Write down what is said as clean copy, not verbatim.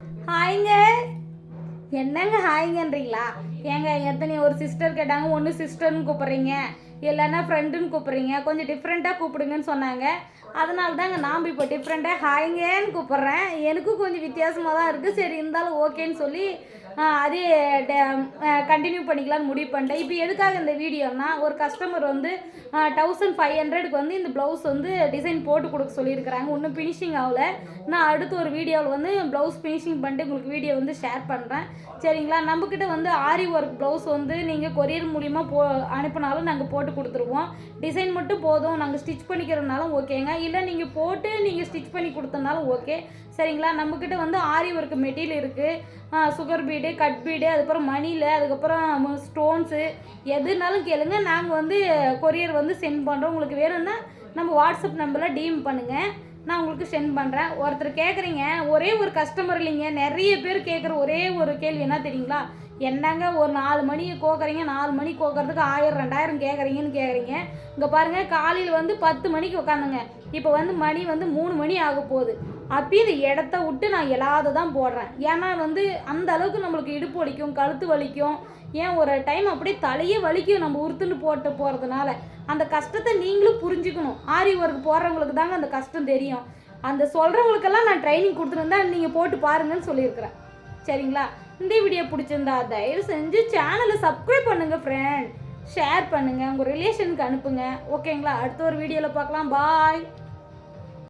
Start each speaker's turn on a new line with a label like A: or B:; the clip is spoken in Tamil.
A: ஹாய்ங்க. என்னங்க ஹாய்ங்கன்றீங்களா? ஏங்க எத்தனை ஒரு சிஸ்டர் கேட்டாங்க, ஒன்று சிஸ்டர்னு கூப்பிட்றீங்க, இல்லைன்னா ஃப்ரெண்டுன்னு கூப்பிட்றீங்க. கொஞ்சம் டிஃப்ரெண்ட்டாக கூப்பிடுங்கன்னு சொன்னாங்க. அதனால தாங்க நாம் இப்போ டிஃப்ரெண்ட்டாக ஹாய்ங்கன்னு கூப்பிட்றேன். எனக்கும் கொஞ்சம் வித்தியாசமாக தான் இருக்குது. சரி இருந்தாலும் ஓகேன்னு சொல்லி அதே கண்டினியூ பண்ணிக்கலான்னு முடிவு பண்ணிட்டேன். இப்போ எதுக்காக இந்த வீடியோனா, ஒரு கஸ்டமர் வந்து 1500க்கு வந்து இந்த ப்ளவுஸ் வந்து டிசைன் போட்டு கொடுக்க சொல்லியிருக்கிறாங்க. இன்னும் ஃபினிஷிங் ஆகலை. நான் அடுத்து ஒரு வீடியோவில் வந்து ப்ளவுஸ் ஃபினிஷிங் பண்ணிட்டு உங்களுக்கு வீடியோ வந்து ஷேர் பண்ணுறேன். சரிங்களா? நம்மக்கிட்ட வந்து ஆரி ஒர்க் ப்ளவுஸ் வந்து நீங்கள் கொரியர் மூலிமா அனுப்பினாலும் நாங்கள் போட்டு கொடுத்துருவோம். டிசைன் மட்டும் போதும், நாங்கள் ஸ்டிச் பண்ணிக்கிறதுனாலும் ஓகேங்க. இல்லை நீங்கள் போட்டு நீங்கள் ஸ்டிச் பண்ணி கொடுத்தனாலும் ஓகே. சரிங்களா? நம்மக்கிட்ட வந்து ஆரி ஒர்க் மெட்டீரியல் இருக்குது. சுகர் பீடு, கட் பீடு, அதுக்கப்புறம் மணியில், அதுக்கப்புறம் ஸ்டோன்ஸு, எதுனாலும் கேளுங்க. நாங்கள் வந்து கொரியர் வந்து சென்ட் பண்ணுறோம். உங்களுக்கு வேணும்னா நம்ம வாட்ஸ்அப் நம்பரில் டிஎம் பண்ணுங்கள், நான் உங்களுக்கு சென்ட் பண்ணுறேன். ஒருத்தர் கேட்குறீங்க, ஒரே ஒரு கஸ்டமர் இல்லைங்க, நிறைய பேர் கேட்குற ஒரே ஒரு கேள்வி என்ன தெரியுங்களா? என்னங்க ஒரு 4 மணி கோக்குறீங்க, 4 மணி கோக்குறதுக்கு 1000 2000 கேட்குறீங்கன்னு கேட்குறீங்க. இங்கே பாருங்கள், காலையில் வந்து 10 மணிக்கு உட்காந்துங்க, இப்போ வந்து மணி வந்து 3 மணி ஆக போகுது. அப்பயும் இந்த இடத்த விட்டு நான் எல்லாத தான் போடுறேன். ஏன்னா வந்து அந்த அளவுக்கு நம்மளுக்கு இடுப்பு வலிக்கும், கழுத்து வலிக்கும், ஏன் ஒரு டைம் அப்படியே தலையே வலிக்கும் நம்ம உறுத்துன்னு போட்டு போகிறதுனால. அந்த கஷ்டத்தை நீங்களும் புரிஞ்சுக்கணும். ஆரி ஒர்க் போடுறவங்களுக்கு தாங்க அந்த கஷ்டம் தெரியும். அந்த சொல்கிறவங்களுக்கெல்லாம் நான் ட்ரைனிங் கொடுத்துருந்தா நீங்கள் போட்டு பாருங்கன்னு சொல்லியிருக்கிறேன். சரிங்களா? இந்த வீடியோ பிடிச்சிருந்தா தயவு செஞ்சு சேனலை சப்ஸ்கிரைப் பண்ணுங்கள் ஃப்ரெண்ட். ஷேர் பண்ணுங்கள், உங்கள் ரிலேஷனுக்கு அனுப்புங்க. ஓகேங்களா? அடுத்த ஒரு வீடியோவில் பார்க்கலாம். பாய்.